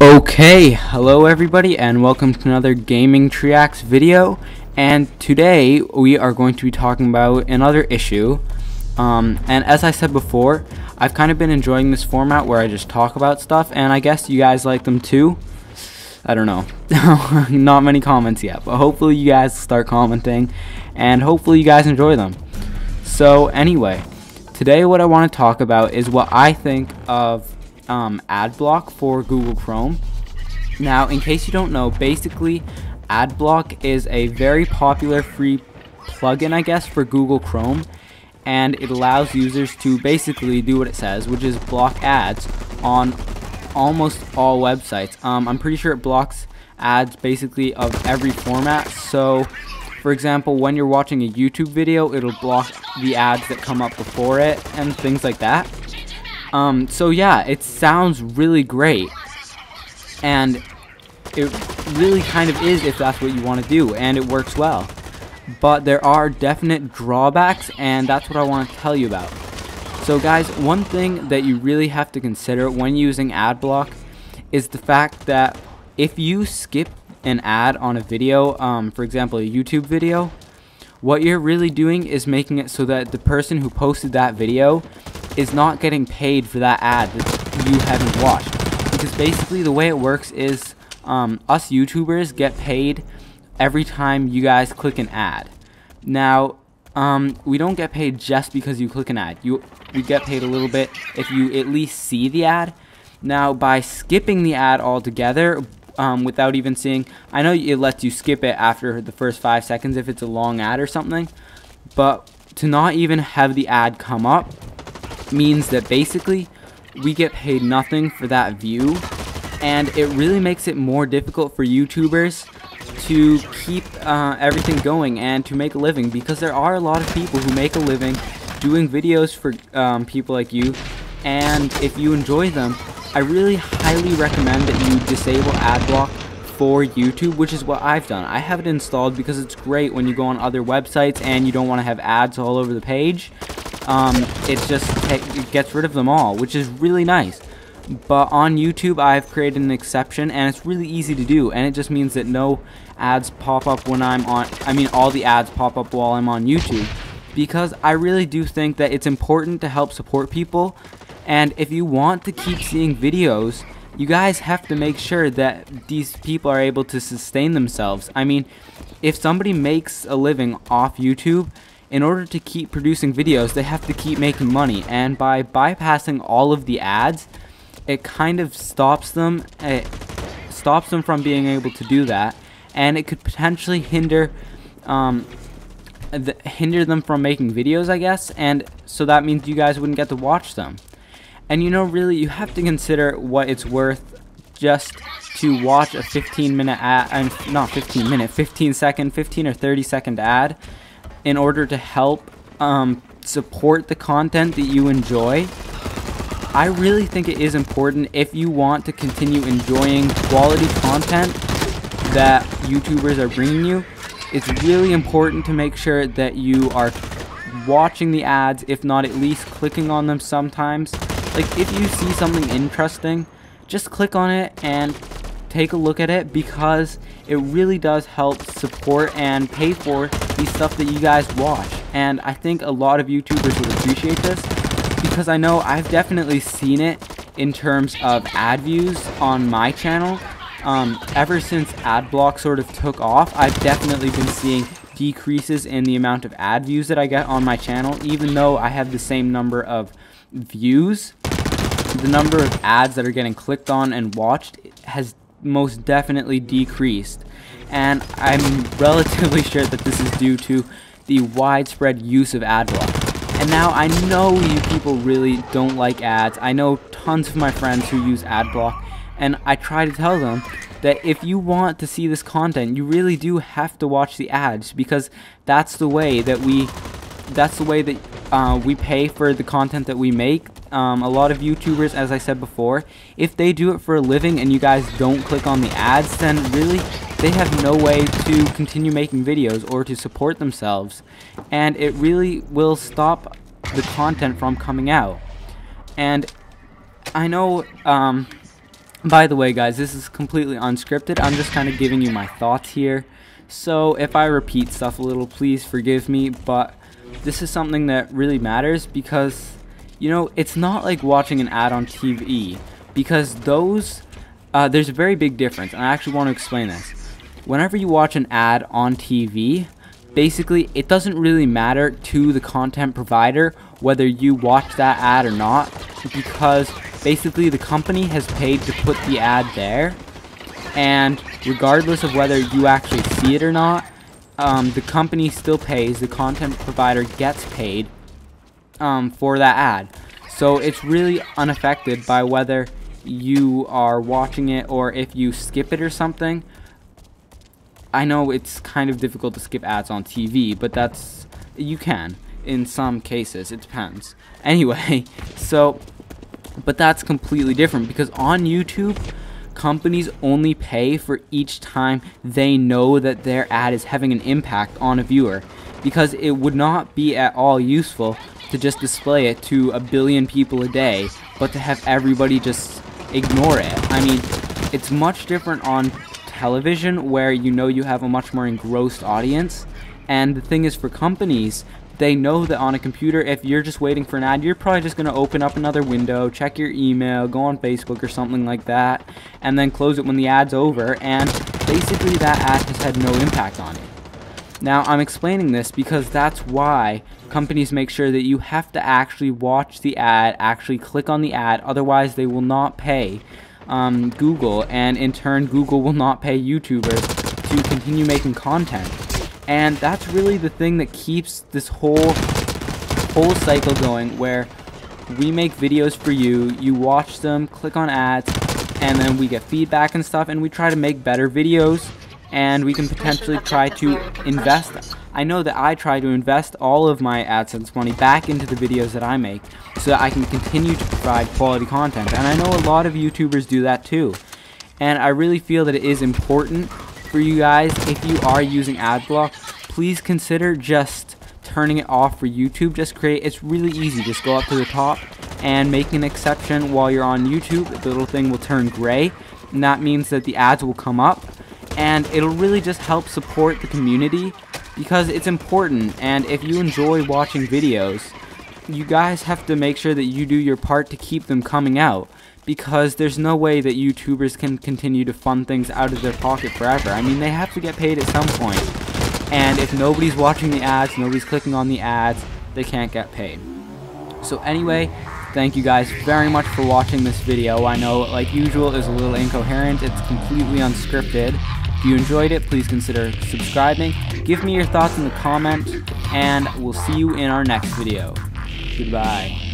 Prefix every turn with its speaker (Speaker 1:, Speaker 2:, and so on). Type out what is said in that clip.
Speaker 1: Okay, hello everybody and welcome to another Gaming Triax video, and today we are going to be talking about another issue. And as I said before, I've kind of been enjoying this format where I just talk about stuff, and I guess you guys like them too. I don't know. Not many comments yet, but hopefully you guys start commenting and hopefully you guys enjoy them. So anyway, today what I want to talk about is what I think of AdBlock for Google Chrome. Now, in case you don't know, basically AdBlock is a very popular free plugin, I guess, for Google Chrome, and it allows users to basically do what it says, which is block ads on almost all websites. I'm pretty sure it blocks ads basically of every format. So for example, when you're watching a YouTube video, it'll block the ads that come up before it and things like that. So yeah, it sounds really great, and it really kind of is if that's what you want to do, and it works well. But there are definite drawbacks, and that's what I want to tell you about. So guys, one thing that you really have to consider when using AdBlock is the fact that if you skip an ad on a video, for example a YouTube video, what you're really doing is making it so that the person who posted that video is not getting paid for that ad that you haven't watched. Because basically the way it works is us YouTubers get paid every time you guys click an ad. Now we don't get paid just because you click an ad. We get paid a little bit if you at least see the ad. Now by skipping the ad altogether without even seeing, I know it lets you skip it after the first 5 seconds if it's a long ad or something, but to not even have the ad come up means that basically we get paid nothing for that view, and it really makes it more difficult for YouTubers to keep everything going and to make a living, because there are a lot of people who make a living doing videos for people like you, and if you enjoy them, I really highly recommend that you disable AdBlock for YouTube, which is what I've done. I have it installed because it's great when you go on other websites and you don't want to have ads all over the page. It gets rid of them all, which is really nice. But on YouTube, I've created an exception, and it's really easy to do, and it just means that no ads pop up when I'm on, all the ads pop up while I'm on YouTube, because I really do think that it's important to help support people, and if you want to keep seeing videos, you guys have to make sure that these people are able to sustain themselves. I mean, if somebody makes a living off YouTube, in order to keep producing videos, they have to keep making money, and by bypassing all of the ads, it kind of stops them from being able to do that, and it could potentially hinder them from making videos, I guess, and so that means you guys wouldn't get to watch them. And you know, really, you have to consider what it's worth just to watch a 15-minute ad, not 15 minute, 15 or 30 second ad, in order to help support the content that you enjoy. I really think it is important, if you want to continue enjoying quality content that YouTubers are bringing you, it's really important to make sure that you are watching the ads, if not at least clicking on them sometimes. Like, if you see something interesting, just click on it and take a look at it, because it really does help support and pay for the stuff that you guys watch. And I think a lot of YouTubers would appreciate this, because I know I've definitely seen it in terms of ad views on my channel. Ever since AdBlock sort of took off, I've definitely been seeing decreases in the amount of ad views that I get on my channel. Even though I have the same number of views, the number of ads that are getting clicked on and watched has most definitely decreased, and I'm relatively sure that this is due to the widespread use of AdBlock. And now I know you people really don't like ads. I know tons of my friends who use AdBlock, and I try to tell them that if you want to see this content, you really do have to watch the ads, because that's the way that we pay for the content that we make. A lot of YouTubers, as I said before, if they do it for a living and you guys don't click on the ads, then really they have no way to continue making videos or to support themselves, and it really will stop the content from coming out. And I know By the way, guys, this is completely unscripted. I'm just kind of giving you my thoughts here. So if I repeat stuff a little, please forgive me, but this is something that really matters because, you know, it's not like watching an ad on TV, because those, there's a very big difference, and I actually want to explain this. Whenever you watch an ad on TV, basically it doesn't really matter to the content provider whether you watch that ad or not, because basically the company has paid to put the ad there, and regardless of whether you actually see it or not, the company still pays, the content provider gets paid for that ad. So it's really unaffected by whether you are watching it or if you skip it or something. I know it's kind of difficult to skip ads on TV, but you can in some cases, it depends. Anyway, but that's completely different, because on YouTube, companies only pay for each time they know that their ad is having an impact on a viewer, because it would not be at all useful to just display it to 1 billion people a day, but to have everybody just ignore it. I mean, it's much different on television, where you know you have a much more engrossed audience, and the thing is, for companies, they know that on a computer, if you're just waiting for an ad, you're probably just going to open up another window, check your email, go on Facebook or something like that, and then close it when the ad's over, and basically that ad has had no impact on it. Now, I'm explaining this because that's why companies make sure that you have to actually watch the ad, actually click on the ad, otherwise they will not pay Google, and in turn Google will not pay YouTubers to continue making content. And that's really the thing that keeps this whole cycle going, where we make videos for you, you watch them, click on ads, and then we get feedback and stuff, and we try to make better videos, and we can potentially try to invest. I know that I try to invest all of my AdSense money back into the videos that I make so that I can continue to provide quality content, and I know a lot of YouTubers do that too. And I really feel that it is important for you guys, if you are using AdBlock, please consider just turning it off for YouTube. It's really easy. Just go up to the top and make an exception while you're on YouTube. The little thing will turn gray, and that means that the ads will come up, and it'll really just help support the community, because it's important. And if you enjoy watching videos, you guys have to make sure that you do your part to keep them coming out, because there's no way that YouTubers can continue to fund things out of their pocket forever. I mean, they have to get paid at some point, and if nobody's watching the ads, nobody's clicking on the ads, they can't get paid. So anyway, thank you guys very much for watching this video. I know, like usual, is a little incoherent, it's completely unscripted. If you enjoyed it, please consider subscribing, give me your thoughts in the comments, and we'll see you in our next video. Goodbye.